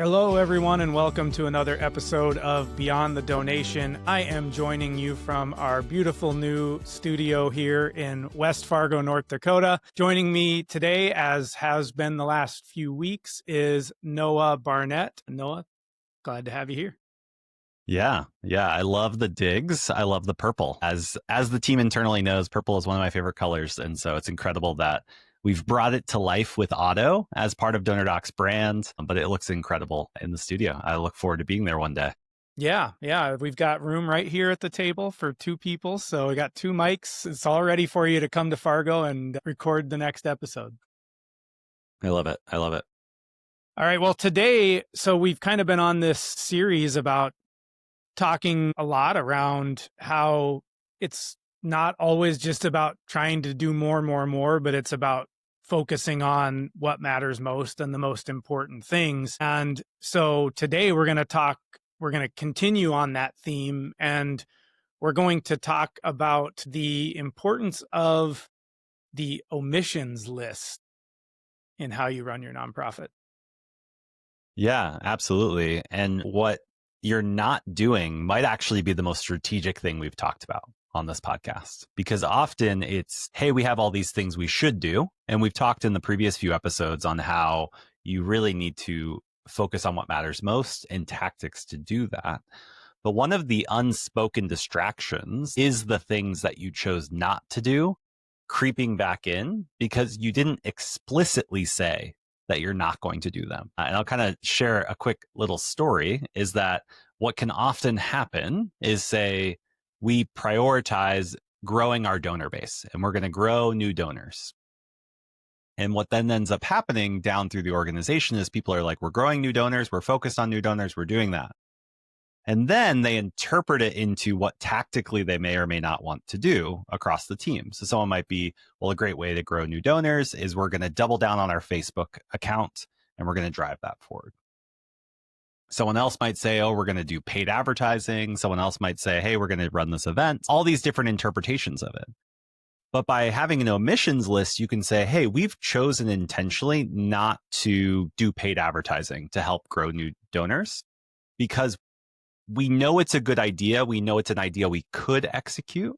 Hello, everyone, and welcome to another episode of Beyond the Donation. I am joining you from our beautiful new studio here in West Fargo, North Dakota. Joining me today, as has been the last few weeks, is Noah Barnett. Noah, glad to have you here. Yeah. I love the digs. I love the purple. As the team internally knows, purple is one of my favorite colors. And so it's incredible that we've brought it to life with Otto as part of DonorDoc's brand, but it looks incredible in the studio. I look forward to being there one day. Yeah. We've got room right here at the table for two people. So we got two mics. It's all ready for you to come to Fargo and record the next episode. I love it. All right. Well, today, so we've kind of been on this series about talking a lot around how it's not always just about trying to do more, but it's about focusing on what matters most and the most important things. And so today we're going to continue on that theme, and we're going to talk about the importance of the omissions list in how you run your nonprofit. Yeah, absolutely. And what you're not doing might actually be the most strategic thing we've talked about on this podcast, because often it's, hey, we have all these things we should do. And we've talked in the previous few episodes on how you really need to focus on what matters most and tactics to do that. But one of the unspoken distractions is the things that you chose not to do creeping back in because you didn't explicitly say that you're not going to do them. And I'll kind of share a quick little story is that what can often happen is, say, we prioritize growing our donor base and we're going to grow new donors. And what then ends up happening down through the organization is people are like, we're growing new donors, we're focused on new donors, we're doing that. And then they interpret it into what tactically they may or may not want to do across the team. So someone might be, well, a great way to grow new donors is we're going to double down on our Facebook account and we're going to drive that forward. Someone else might say, oh, we're going to do paid advertising. Someone else might say, hey, we're going to run this event. All these different interpretations of it. But by having an omissions list, you can say, hey, we've chosen intentionally not to do paid advertising to help grow new donors because we know it's a good idea. We know it's an idea we could execute,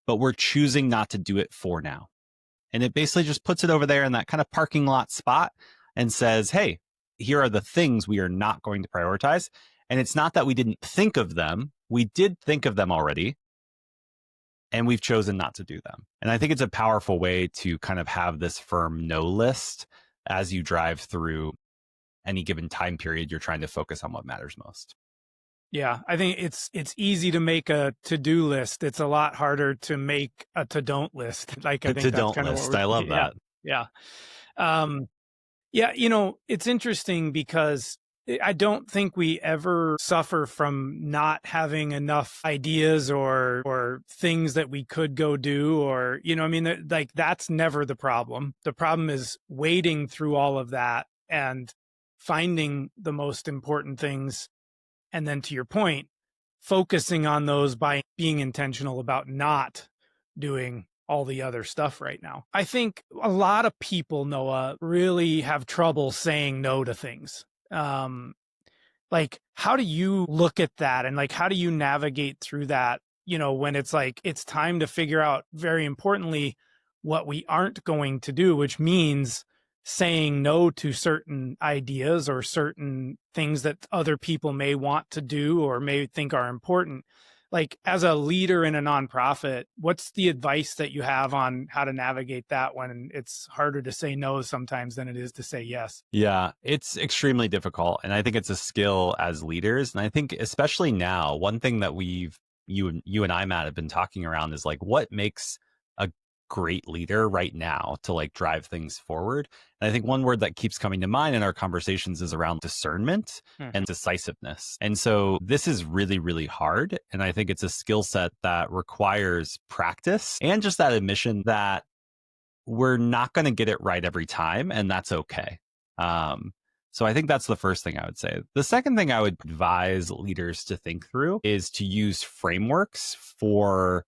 but we're choosing not to do it for now. And it basically just puts it over there in that kind of parking lot spot and says, hey, here are the things we are not going to prioritize. And it's not that we didn't think of them. We did think of them already, and we've chosen not to do them. And I think it's a powerful way to kind of have this firm no list as you drive through any given time period you're trying to focus on what matters most. Yeah, I think it's easy to make a to-do list. It's a lot harder to make a to-don't list. Like I think that's to-don't kind of list. I love that. Yeah. Yeah, it's interesting because I don't think we ever suffer from not having enough ideas or things that we could go do, or, like that's never the problem. The problem is wading through all of that and finding the most important things. And then to your point, focusing on those by being intentional about not doing all the other stuff right now. I think a lot of people, Noah, really have trouble saying no to things. Like, how do you look at that? And like, how do you navigate through that, when it's like, it's time to figure out, very importantly, what we aren't going to do, which means saying no to certain ideas or certain things that other people may want to do or may think are important. Like, as a leader in a nonprofit, what's the advice that you have on how to navigate that when it's harder to say no sometimes than it is to say yes? Yeah, it's extremely difficult. And I think it's a skill as leaders. And I think especially now, one thing that you and I, Matt, have been talking around is like, what makes a great leader right now to like drive things forward. And I think one word that keeps coming to mind in our conversations is around discernment and decisiveness. And so this is really, really hard. And I think it's a skill set that requires practice and just that admission that we're not going to get it right every time. And that's okay. So I think that's the first thing I would say. The second thing I would advise leaders to think through is to use frameworks for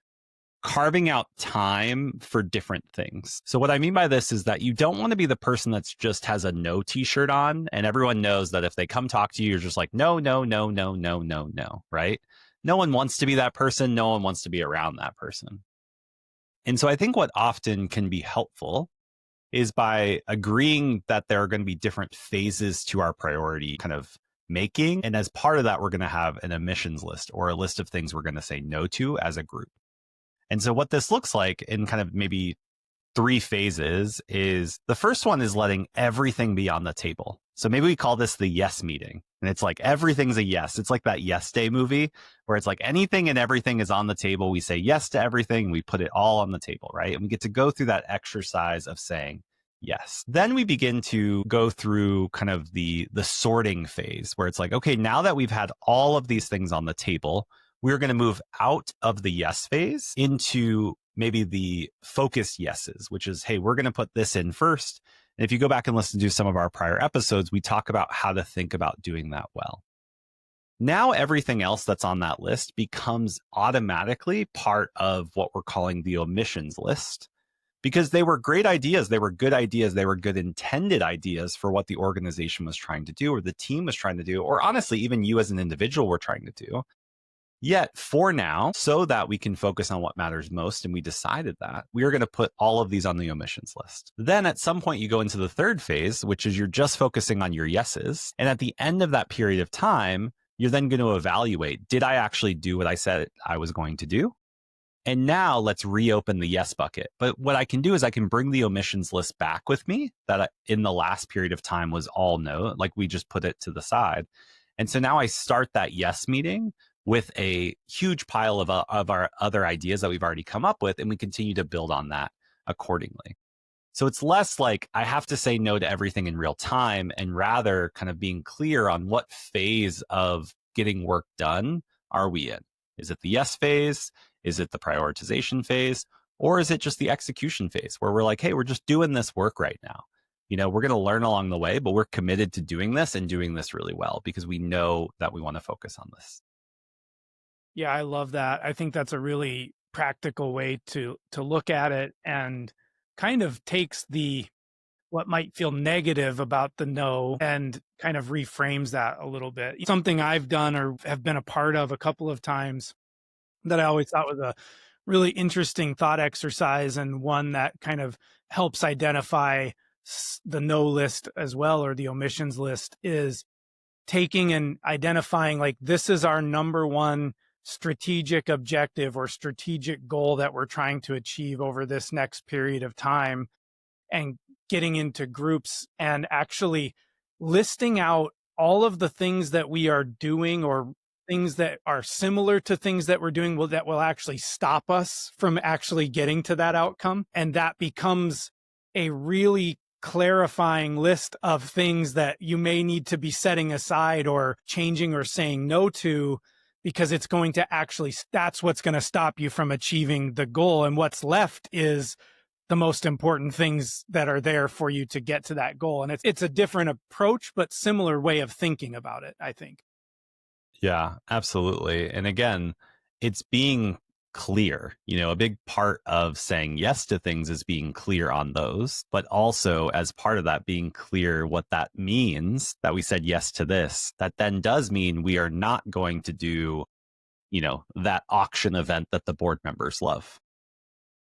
carving out time for different things. So what I mean by this is that you don't want to be the person that's just has a no t-shirt on and everyone knows that if they come talk to you, you're just like, no, no, no, no, no, no, no, right? No one wants to be that person. No one wants to be around that person. And so I think what often can be helpful is by agreeing that there are going to be different phases to our priority kind of making. And as part of that, we're going to have an omissions list or a list of things we're going to say no to as a group. And so what this looks like in kind of maybe 3 phases is the first one is letting everything be on the table. So maybe we call this the yes meeting. And it's like everything's a yes. It's like that Yes Day movie where it's like anything and everything is on the table. We say yes to everything. We put it all on the table, right? And we get to go through that exercise of saying yes. Then we begin to go through kind of the sorting phase where it's like, okay, now that we've had all of these things on the table, we're going to move out of the yes phase into maybe the focused yeses, which is, hey, we're going to put this in first. And if you go back and listen to some of our prior episodes, we talk about how to think about doing that well. Now, everything else that's on that list becomes automatically part of what we're calling the omissions list, because they were great ideas. They were good ideas. They were good intended ideas for what the organization was trying to do or the team was trying to do, or honestly, even you as an individual were trying to do. Yet for now, so that we can focus on what matters most, and we decided that, we are going to put all of these on the omissions list. Then at some point you go into the third phase, which is you're just focusing on your yeses. And at the end of that period of time, you're then going to evaluate, did I actually do what I said I was going to do? And now let's reopen the yes bucket. But what I can do is I can bring the omissions list back with me that in the last period of time was all no, like we just put it to the side. And so now I start that yes meeting with a huge pile of our other ideas that we've already come up with, and we continue to build on that accordingly. So it's less like I have to say no to everything in real time, and rather kind of being clear on what phase of getting work done are we in. Is it the yes phase? Is it the prioritization phase? Or is it just the execution phase where we're like, hey, we're just doing this work right now. You know, we're going to learn along the way, but we're committed to doing this and doing this really well because we know that we want to focus on this. Yeah, I love that. I think that's a really practical way to look at it, and kind of takes the what might feel negative about the no and kind of reframes that a little bit. Something I've done or have been a part of a couple of times that I always thought was a really interesting thought exercise, and one that kind of helps identify the no list as well, or the omissions list, is taking and identifying like, this is our number one strategic objective or strategic goal that we're trying to achieve over this next period of time, and getting into groups and actually listing out all of the things that we are doing, or things that are similar to things that we're doing that will actually stop us from actually getting to that outcome. And that becomes a really clarifying list of things that you may need to be setting aside or changing or saying no to, because it's going to actually, that's what's going to stop you from achieving the goal. And what's left is the most important things that are there for you to get to that goal. And it's a different approach, but similar way of thinking about it, I think. Yeah, absolutely. And again, it's being clear. You know, a big part of saying yes to things is being clear on those, but also as part of that, being clear what that means that we said yes to this. That then does mean we are not going to do, you know, that auction event that the board members love.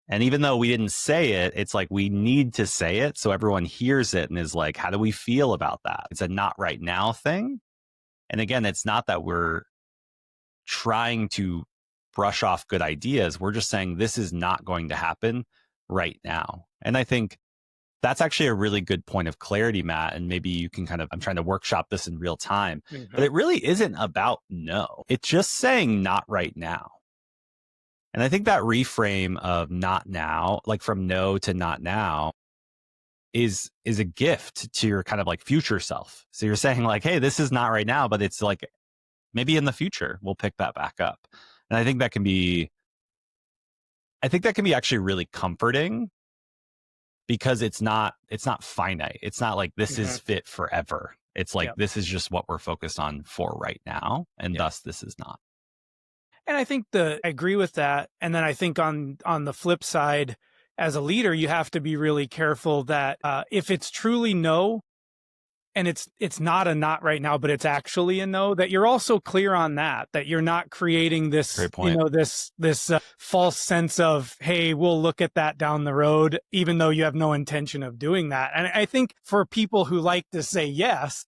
And even though we didn't say it, it's like we need to say it so everyone hears it and is like, how do we feel about that? It's a not right now thing. And again, it's not that we're trying to brush off good ideas. We're just saying this is not going to happen right now. And I think that's actually a really good point of clarity, Matt. And maybe you can kind of, I'm trying to workshop this in real time, but it really isn't about no. It's just saying not right now. And I think that reframe of not now, like from no to not now, is a gift to your kind of like future self. So you're saying like, hey, this is not right now, but it's like maybe in the future we'll pick that back up. And I think that can be actually really comforting, because it's not finite. It's not like this is fit forever. It's like, this is just what we're focused on for right now. And thus this is not. And I think I agree with that. And then I think on the flip side, as a leader, you have to be really careful that if it's truly no, and it's not a not right now, but it's actually a no, that you're also clear on that you're not creating this, Great point. this false sense of, hey, we'll look at that down the road, even though you have no intention of doing that. And I think for people who like to say yes,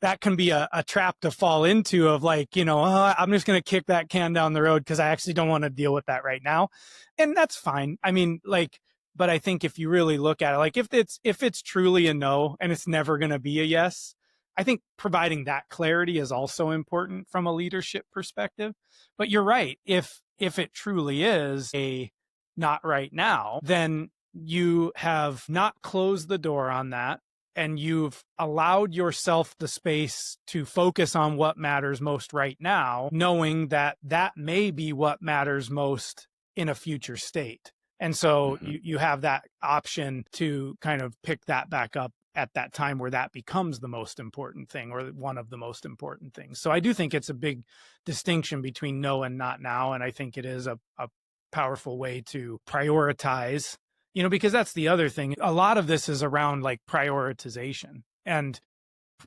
that can be a trap to fall into of like, I'm just going to kick that can down the road because I actually don't want to deal with that right now. And that's fine. I mean, like, but I think if you really look at it, like if it's truly a no and it's never going to be a yes, I think providing that clarity is also important from a leadership perspective. But you're right. If it truly is a not right now, then you have not closed the door on that, and you've allowed yourself the space to focus on what matters most right now, knowing that that may be what matters most in a future state. And so you have that option to kind of pick that back up at that time where that becomes the most important thing or one of the most important things. So I do think it's a big distinction between no and not now. And I think it is a powerful way to prioritize, because that's the other thing. A lot of this is around like prioritization, and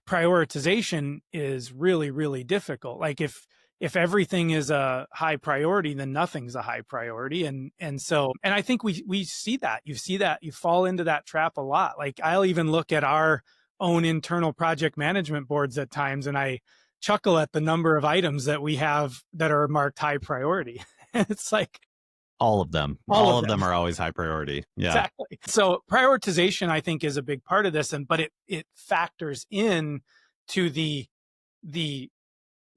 prioritization is really, really difficult. Like if everything is a high priority, then nothing's a high priority. And I think we see that. You fall into that trap a lot. Like I'll even look at our own internal project management boards at times, and I chuckle at the number of items that we have that are marked high priority. It's like, all of them. All of them are always high priority. Yeah. Exactly. So prioritization, I think, is a big part of this, but it factors in to the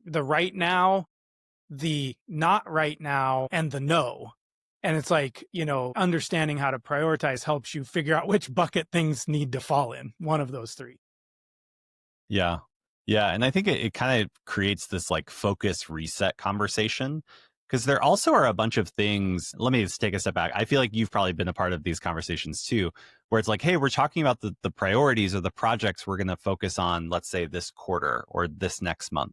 right now, the not right now, and the no. And it's like, understanding how to prioritize helps you figure out which bucket things need to fall in, one of those three. Yeah. Yeah. And I think it kind of creates this like focus reset conversation, because there also are a bunch of things. Let me just take a step back. I feel like you've probably been a part of these conversations too, where it's like, hey, we're talking about the priorities or the projects we're going to focus on, let's say this quarter or this next month.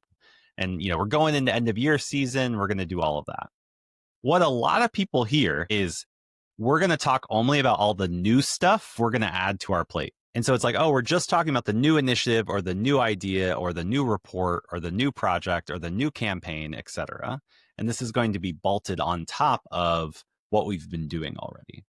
And, we're going into end of year season. We're going to do all of that. What a lot of people hear is we're going to talk only about all the new stuff we're going to add to our plate. And so it's like, oh, we're just talking about the new initiative or the new idea or the new report or the new project or the new campaign, et cetera. And this is going to be bolted on top of what we've been doing already.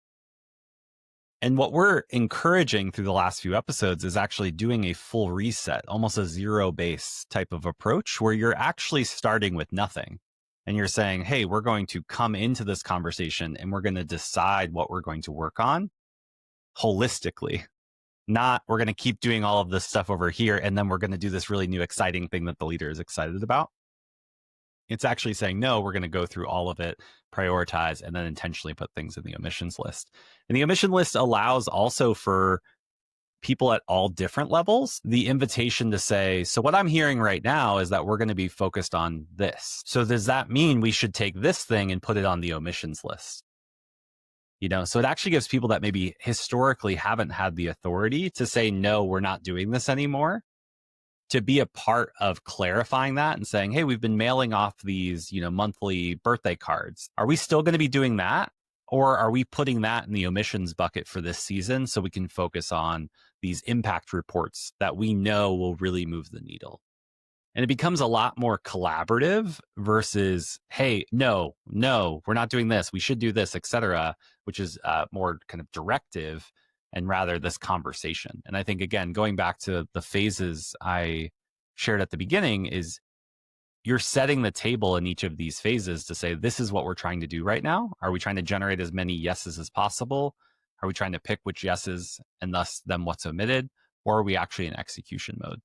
And what we're encouraging through the last few episodes is actually doing a full reset, almost a zero base type of approach where you're actually starting with nothing. And you're saying, hey, we're going to come into this conversation and we're going to decide what we're going to work on holistically. Not we're going to keep doing all of this stuff over here, and then we're going to do this really new exciting thing that the leader is excited about. It's actually saying, no, we're going to go through all of it, prioritize, and then intentionally put things in the omissions list. And the omission list allows also for people at all different levels the invitation to say, so what I'm hearing right now is that we're going to be focused on this. So does that mean we should take this thing and put it on the omissions list? So it actually gives people that maybe historically haven't had the authority to say, no, we're not doing this anymore, to be a part of clarifying that and saying, hey, we've been mailing off these, monthly birthday cards. Are we still going to be doing that? Or are we putting that in the omissions bucket for this season so we can focus on these impact reports that we know will really move the needle? And it becomes a lot more collaborative versus, hey, no, we're not doing this. We should do this, et cetera, which is more kind of directive, and rather this conversation. And I think, again, going back to the phases I shared at the beginning, is you're setting the table in each of these phases to say, this is what we're trying to do right now. Are we trying to generate as many yeses as possible? Are we trying to pick which yeses and thus then what's omitted? Or are we actually in execution mode?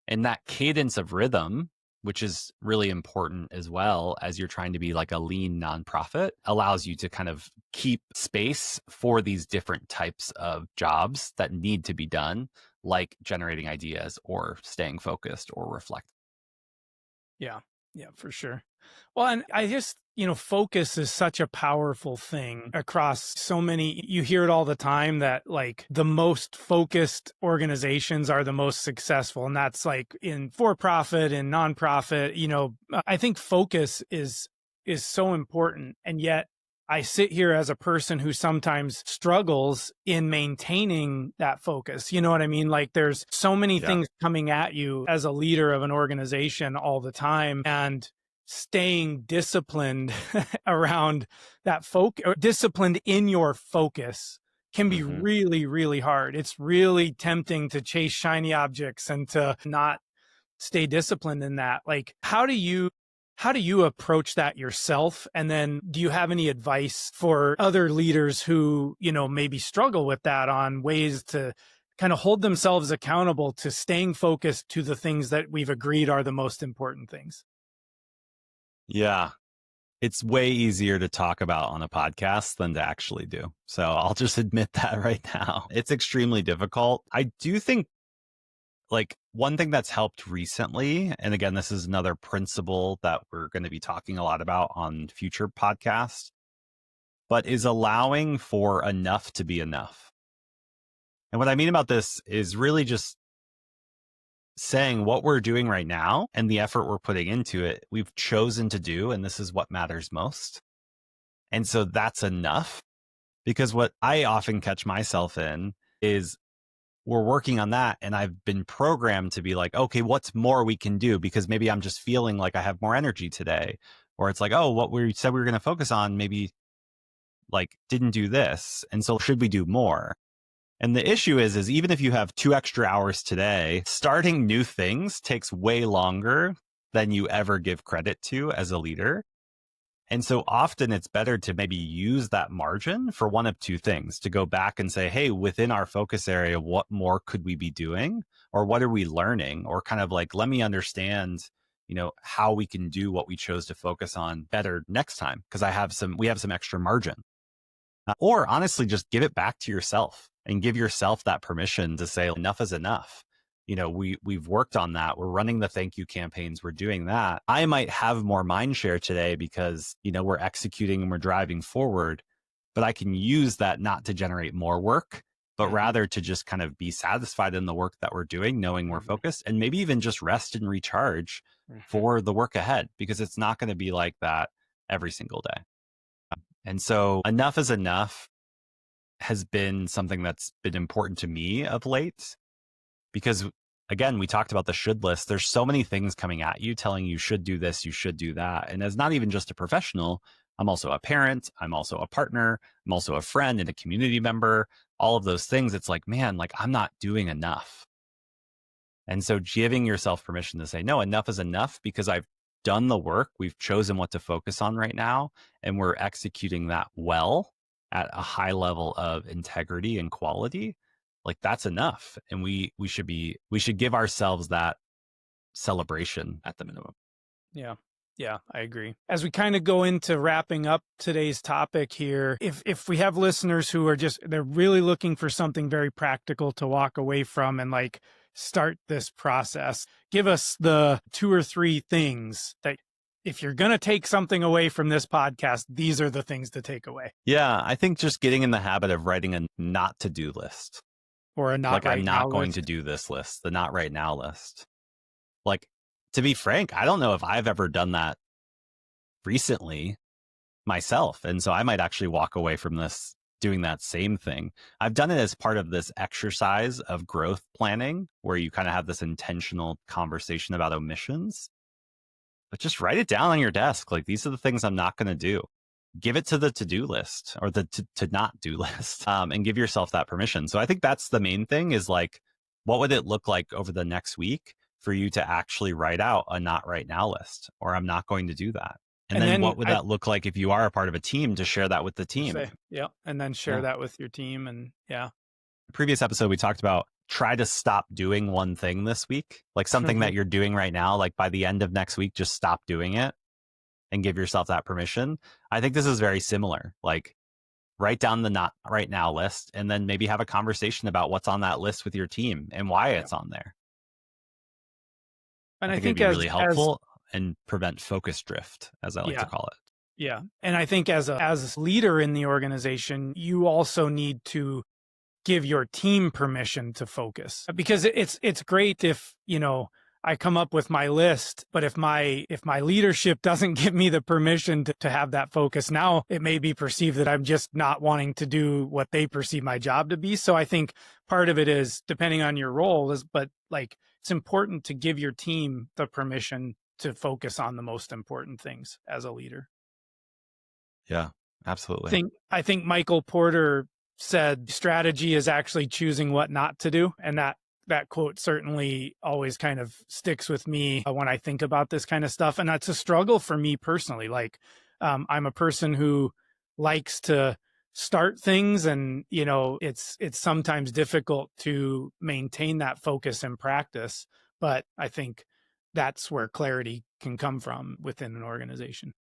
And that cadence of rhythm, which is really important as well as you're trying to be like a lean nonprofit, allows you to kind of keep space for these different types of jobs that need to be done, like generating ideas or staying focused or reflecting. Yeah, for sure. Well, and I just, focus is such a powerful thing across so many. You hear it all the time that like the most focused organizations are the most successful. And that's like in for-profit and nonprofit. I think focus is is so important. And yet I sit here as a person who sometimes struggles in maintaining that focus. You know what I mean? Like there's so many things coming at you as a leader of an organization all the time, and staying disciplined around that focus, or disciplined in your focus, can be really, really hard. It's really tempting to chase shiny objects and to not stay disciplined in that. Like, how do you approach that yourself? And then do you have any advice for other leaders who, maybe struggle with that, on ways to kind of hold themselves accountable to staying focused to the things that we've agreed are the most important things? Yeah. It's way easier to talk about on a podcast than to actually do. So I'll just admit that right now. It's extremely difficult. I do think, like, one thing that's helped recently, and again, this is another principle that we're going to be talking a lot about on future podcasts, but is allowing for enough to be enough. And what I mean about this is really just saying what we're doing right now and the effort we're putting into it, we've chosen to do, and this is what matters most. And so that's enough. Because what I often catch myself in is we're working on that, and I've been programmed to be like, okay, what's more we can do? Because maybe I'm just feeling like I have more energy today. Or it's like, oh, what we said we were going to focus on maybe like didn't do this. And so should we do more? And the issue is even if you have 2 extra hours today, starting new things takes way longer than you ever give credit to as a leader. And so often it's better to maybe use that margin for one of 2 things, to go back and say, hey, within our focus area, what more could we be doing? Or what are we learning? Or kind of like, let me understand, how we can do what we chose to focus on better next time, because we have some extra margin. Or honestly, just give it back to yourself and give yourself that permission to say enough is enough. We've worked on that. We're running the thank you campaigns. We're doing that. I might have more mind share today because, we're executing and we're driving forward, but I can use that not to generate more work, but rather to just kind of be satisfied in the work that we're doing, knowing we're focused, and maybe even just rest and recharge for the work ahead, because it's not going to be like that every single day. And so enough is enough has been something that's been important to me of late, because again, we talked about the should list. There's so many things coming at you telling you should do this, you should do that. And as not even just a professional, I'm also a parent, I'm also a partner, I'm also a friend and a community member, all of those things. It's like, man, like I'm not doing enough. And so giving yourself permission to say, no, enough is enough, because I've done the work. We've chosen what to focus on right now, and we're executing that well at a high level of integrity and quality. Like that's enough. And we should give ourselves that celebration at the minimum. Yeah, I agree. As we kind of go into wrapping up today's topic here, if we have listeners who are they're really looking for something very practical to walk away from and like start this process, give us the 2 or 3 things that, if you're going to take something away from this podcast, these are the things to take away. Yeah, I think just getting in the habit of writing a not to do list. Or a not like right I'm now not going list. to do this list, the not right now list. Like, to be frank, I don't know if I've ever done that recently myself. And so I might actually walk away from this doing that same thing. I've done it as part of this exercise of growth planning, where you kind of have this intentional conversation about omissions. But just write it down on your desk. Like, these are the things I'm not going to do. Give it to the to-do list, or the to not do list, and give yourself that permission. So I think that's the main thing, is like, what would it look like over the next week for you to actually write out a not right now list, or I'm not going to do that? And then what would that look like if you are a part of a team, to share that with the team? And then share that with your team. And Previous episode, we talked about try to stop doing one thing this week, like something that you're doing right now, like by the end of next week, just stop doing it and give yourself that permission. I think this is very similar. Like, write down the not right now list, and then maybe have a conversation about what's on that list with your team and why it's on there. And I think it'd be really helpful and prevent focus drift, as I like to call it. Yeah. And I think as a leader in the organization, you also need to give your team permission to focus, because it's great if, I come up with my list, but if my leadership doesn't give me the permission to have that focus, now it may be perceived that I'm just not wanting to do what they perceive my job to be. So I think part of it is, depending on your role, but like, it's important to give your team the permission to focus on the most important things as a leader. Yeah, absolutely. I think Michael Porter said strategy is actually choosing what not to do. And that quote certainly always kind of sticks with me when I think about this kind of stuff. And that's a struggle for me personally. Like, I'm a person who likes to start things, and, you know, it's sometimes difficult to maintain that focus in practice. But I think that's where clarity can come from within an organization.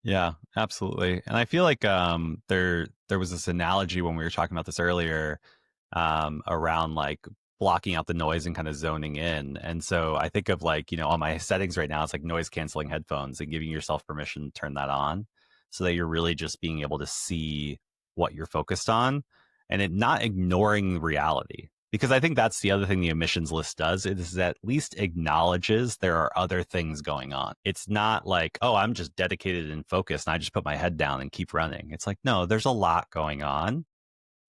Yeah, absolutely. And I feel like there was this analogy when we were talking about this earlier, around like blocking out the noise and kind of zoning in. And so I think of, like, you know, on my settings right now, it's like noise canceling headphones, and giving yourself permission to turn that on so that you're really just being able to see what you're focused on, and it not ignoring reality. Because I think that's the other thing the emissions list does, is at least acknowledges there are other things going on. It's not like, oh, I'm just dedicated and focused and I just put my head down and keep running. It's like, no, there's a lot going on,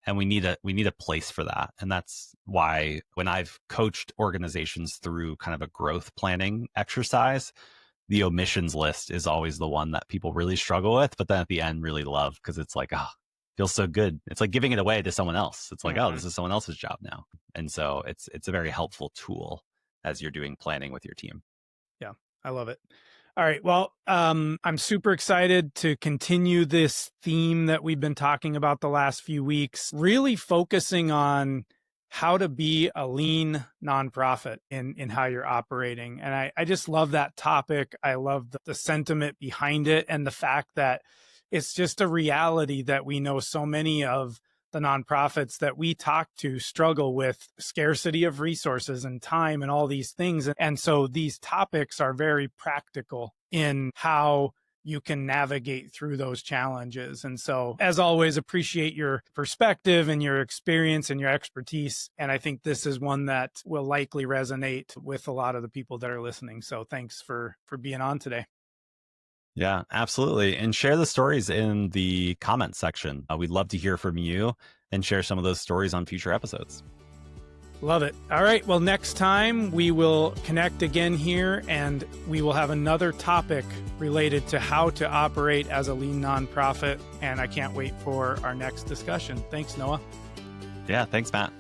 and we need a place for that. And that's why when I've coached organizations through kind of a growth planning exercise, the omissions list is always the one that people really struggle with, but then at the end really love, because it's like, oh, feels so good. It's like giving it away to someone else. It's like, oh, this is someone else's job now. And so it's a very helpful tool as you're doing planning with your team. Yeah, I love it. All right. Well, I'm super excited to continue this theme that we've been talking about the last few weeks, really focusing on how to be a lean nonprofit in how you're operating. And I just love that topic. I love the sentiment behind it, and the fact that it's just a reality that we know so many of the nonprofits that we talk to struggle with scarcity of resources and time and all these things. And so these topics are very practical in how you can navigate through those challenges. And so, as always, appreciate your perspective and your experience and your expertise. And I think this is one that will likely resonate with a lot of the people that are listening. So thanks for being on today. Yeah, absolutely. And share the stories in the comments section. We'd love to hear from you and share some of those stories on future episodes. Love it. All right. Well, next time we will connect again here, and we will have another topic related to how to operate as a lean nonprofit. And I can't wait for our next discussion. Thanks, Noah. Yeah, thanks, Matt.